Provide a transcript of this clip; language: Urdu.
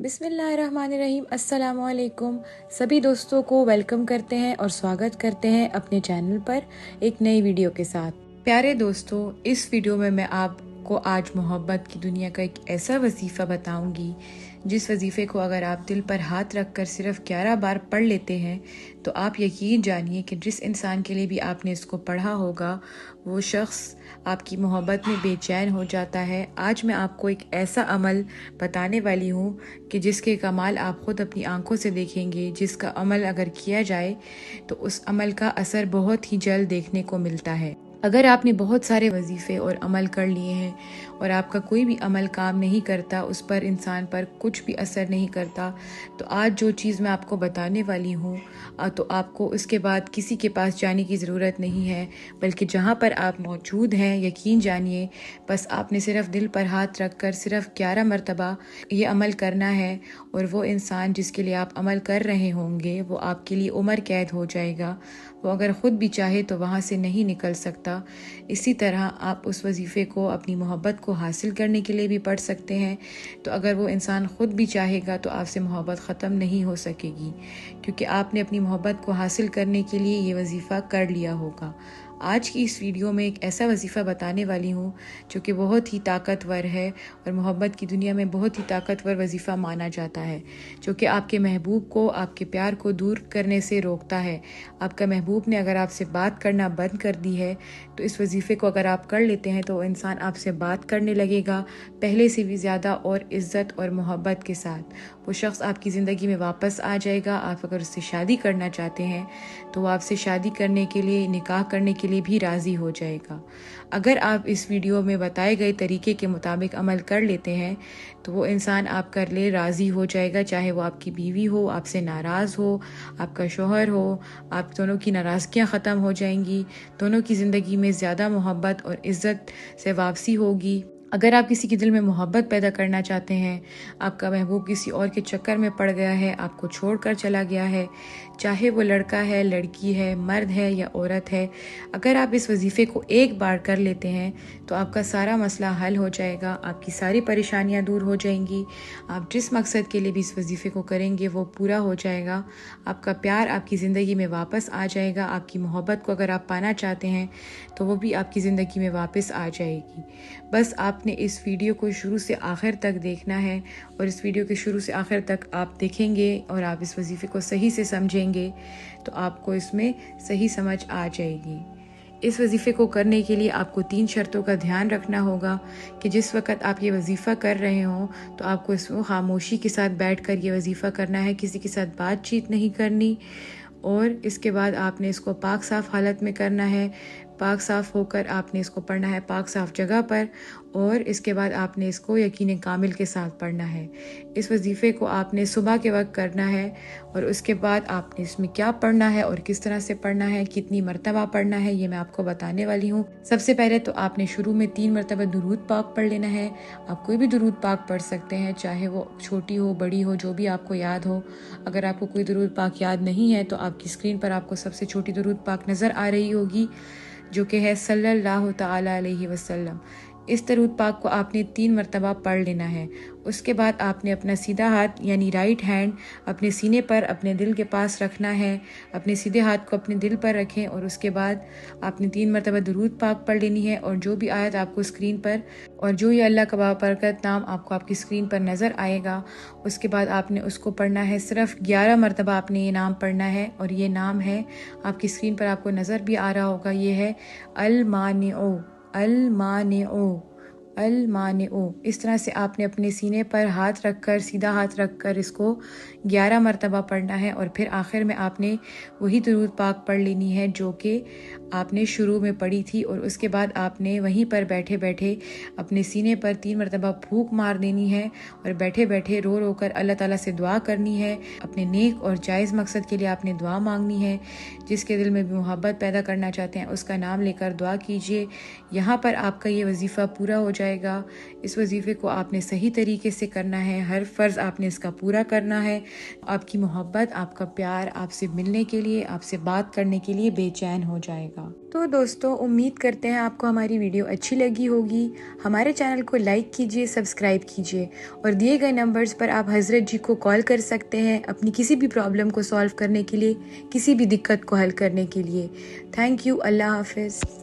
بسم اللہ الرحمن الرحیم۔ السلام علیکم سبھی دوستوں کو ویلکم کرتے ہیں اور سواگت کرتے ہیں اپنے چینل پر ایک نئی ویڈیو کے ساتھ۔ پیارے دوستوں، اس ویڈیو میں آپ کو آج محبت کی دنیا کا ایک ایسا وظیفہ بتاؤں گی جس وظیفے کو اگر آپ دل پر ہاتھ رکھ کر صرف 11 بار پڑھ لیتے ہیں تو آپ یقین جانیے کہ جس انسان کے لیے بھی آپ نے اس کو پڑھا ہوگا وہ شخص آپ کی محبت میں بے چین ہو جاتا ہے۔ آج میں آپ کو ایک ایسا عمل بتانے والی ہوں کہ جس کے کمال آپ خود اپنی آنکھوں سے دیکھیں گے، جس کا عمل اگر کیا جائے تو اس عمل کا اثر بہت ہی جلد دیکھنے کو ملتا ہے۔ اگر آپ نے بہت سارے وظیفے اور عمل کر لیے ہیں اور آپ کا کوئی بھی عمل کام نہیں کرتا، اس پر انسان پر کچھ بھی اثر نہیں کرتا، تو آج جو چیز میں آپ کو بتانے والی ہوں تو آپ کو اس کے بعد کسی کے پاس جانے کی ضرورت نہیں ہے، بلکہ جہاں پر آپ موجود ہیں یقین جانیے بس آپ نے صرف دل پر ہاتھ رکھ کر صرف 11 مرتبہ یہ عمل کرنا ہے، اور وہ انسان جس کے لیے آپ عمل کر رہے ہوں گے وہ آپ کے لیے عمر قید ہو جائے گا۔ وہ اگر خود بھی چاہے تو وہاں سے نہیں نکل سکتا۔ اسی طرح آپ اس وظیفے کو اپنی محبت کو حاصل کرنے کے لیے بھی پڑھ سکتے ہیں، تو اگر وہ انسان خود بھی چاہے گا تو آپ سے محبت ختم نہیں ہو سکے گی، کیونکہ آپ نے اپنی محبت کو حاصل کرنے کے لیے یہ وظیفہ کر لیا ہوگا۔ آج کی اس ویڈیو میں ایک ایسا وظیفہ بتانے والی ہوں جو کہ بہت ہی طاقتور ہے اور محبت کی دنیا میں بہت ہی طاقتور وظیفہ مانا جاتا ہے، جو کہ آپ کے محبوب کو آپ کے پیار کو دور کرنے سے روکتا ہے۔ آپ کا محبوب نے اگر آپ سے بات کرنا بند کر دی ہے تو اس وظیفے کو اگر آپ کر لیتے ہیں تو وہ انسان آپ سے بات کرنے لگے گا پہلے سے بھی زیادہ اور عزت اور محبت کے ساتھ۔ وہ شخص آپ کی زندگی میں واپس آ جائے گا۔ آپ اگر اس سے شادی کرنا چاہتے ہیں تو وہ آپ سے شادی کرنے کے لیے، نکاح کرنے کے لیے بھی راضی ہو جائے گا۔ اگر آپ اس ویڈیو میں بتائے گئے طریقے کے مطابق عمل کر لیتے ہیں تو وہ انسان آپ کر لے راضی ہو جائے گا، چاہے وہ آپ کی بیوی ہو، آپ سے ناراض ہو، آپ کا شوہر ہو، آپ دونوں کی ناراضگیاں ختم ہو جائیں گی، دونوں کی زندگی میں زیادہ محبت اور عزت سے واپسی ہوگی۔ اگر آپ کسی کے دل میں محبت پیدا کرنا چاہتے ہیں، آپ کا محبوب کسی اور کے چکر میں پڑ گیا ہے، آپ کو چھوڑ کر چلا گیا ہے، چاہے وہ لڑکا ہے، لڑکی ہے، مرد ہے یا عورت ہے، اگر آپ اس وظیفے کو ایک بار کر لیتے ہیں تو آپ کا سارا مسئلہ حل ہو جائے گا، آپ کی ساری پریشانیاں دور ہو جائیں گی، آپ جس مقصد کے لیے بھی اس وظیفے کو کریں گے وہ پورا ہو جائے گا، آپ کا پیار آپ کی زندگی میں واپس آ جائے گا، آپ کی محبت کو اگر آپ پانا چاہتے ہیں تو وہ بھی آپ کی زندگی میں واپس آ جائے گی۔ بس آپ نے اس ویڈیو کو شروع سے آخر تک دیکھنا ہے، اور اس ویڈیو کے شروع سے آخر تک آپ دیکھیں گے اور آپ اس وظیفے کو صحیح سے سمجھیں گے تو آپ کو اس میں صحیح سمجھ آ جائے گی۔ اس وظیفے کو کرنے کے لیے آپ کو 3 شرطوں کا دھیان رکھنا ہوگا کہ جس وقت آپ یہ وظیفہ کر رہے ہوں تو آپ کو اس میں خاموشی کے ساتھ بیٹھ کر یہ وظیفہ کرنا ہے، کسی کے ساتھ بات چیت نہیں کرنی، اور اس کے بعد آپ نے اس کو پاک صاف حالت میں کرنا ہے، پاک صاف ہو کر آپ نے اس کو پڑھنا ہے پاک صاف جگہ پر، اور اس کے بعد آپ نے اس کو یقین کامل کے ساتھ پڑھنا ہے۔ اس وظیفے کو آپ نے صبح کے وقت کرنا ہے، اور اس کے بعد آپ نے اس میں کیا پڑھنا ہے اور کس طرح سے پڑھنا ہے، کتنی مرتبہ پڑھنا ہے، یہ میں آپ کو بتانے والی ہوں۔ سب سے پہلے تو آپ نے شروع میں 3 مرتبہ درود پاک پڑھ لینا ہے۔ آپ کوئی بھی درود پاک پڑھ سکتے ہیں، چاہے وہ چھوٹی ہو بڑی ہو، جو بھی آپ کو یاد ہو۔ اگر آپ کو کوئی درود پاک یاد نہیں ہے تو آپ کی اسکرین پر آپ کو سب سے چھوٹی درود پاک نظر آ رہی ہوگی، جو کہ ہے صلی اللہ تعالی علیہ وسلم۔ اس درود پاک کو آپ نے 3 مرتبہ پڑھ لینا ہے۔ اس کے بعد آپ نے اپنا سیدھا ہاتھ یعنی رائٹ ہینڈ اپنے سینے پر اپنے دل کے پاس رکھنا ہے، اپنے سیدھے ہاتھ کو اپنے دل پر رکھیں، اور اس کے بعد آپ نے 3 مرتبہ درود پاک پڑھ لینی ہے، اور جو بھی آیت آپ کو اسکرین پر اور جو یہ اللہ کا بابرکت نام آپ کو آپ کی اسکرین پر نظر آئے گا، اس کے بعد آپ نے اس کو پڑھنا ہے۔ صرف 11 مرتبہ آپ نے یہ نام پڑھنا ہے، اور یہ نام ہے آپ کی اسکرین پر آپ کو نظر بھی آ رہا ہوگا، یہ ہے المانع، المانع، المانع۔ اس طرح سے آپ نے اپنے سینے پر ہاتھ رکھ کر، سیدھا ہاتھ رکھ کر اس کو 11 مرتبہ پڑھنا ہے، اور پھر آخر میں آپ نے وہی درود پاک پڑھ لینی ہے جو کہ آپ نے شروع میں پڑھی تھی، اور اس کے بعد آپ نے وہیں پر بیٹھے بیٹھے اپنے سینے پر 3 مرتبہ پھونک مار دینی ہے، اور بیٹھے بیٹھے رو رو کر اللہ تعالیٰ سے دعا کرنی ہے۔ اپنے نیک اور جائز مقصد کے لیے آپ نے دعا مانگنی ہے، جس کے دل میں بھی محبت پیدا کرنا چاہتے ہیں اس کا نام لے کر دعا کیجیے۔ یہاں پر آپ کا یہ وظیفہ پورا ہو جائے جائے گا۔ اس وظیفے کو آپ نے صحیح طریقے سے کرنا ہے، ہر فرض آپ نے اس کا پورا کرنا ہے۔ آپ کی محبت، آپ کا پیار آپ سے ملنے کے لیے، آپ سے بات کرنے کے لیے بے چین ہو جائے گا۔ تو دوستو، امید کرتے ہیں آپ کو ہماری ویڈیو اچھی لگی ہوگی۔ ہمارے چینل کو لائک کیجئے، سبسکرائب کیجئے، اور دیے گئے نمبرز پر آپ حضرت جی کو کال کر سکتے ہیں اپنی کسی بھی پرابلم کو سالو کرنے کے لیے، کسی بھی دقت کو حل کرنے کے لیے۔ تھینک یو، اللہ حافظ۔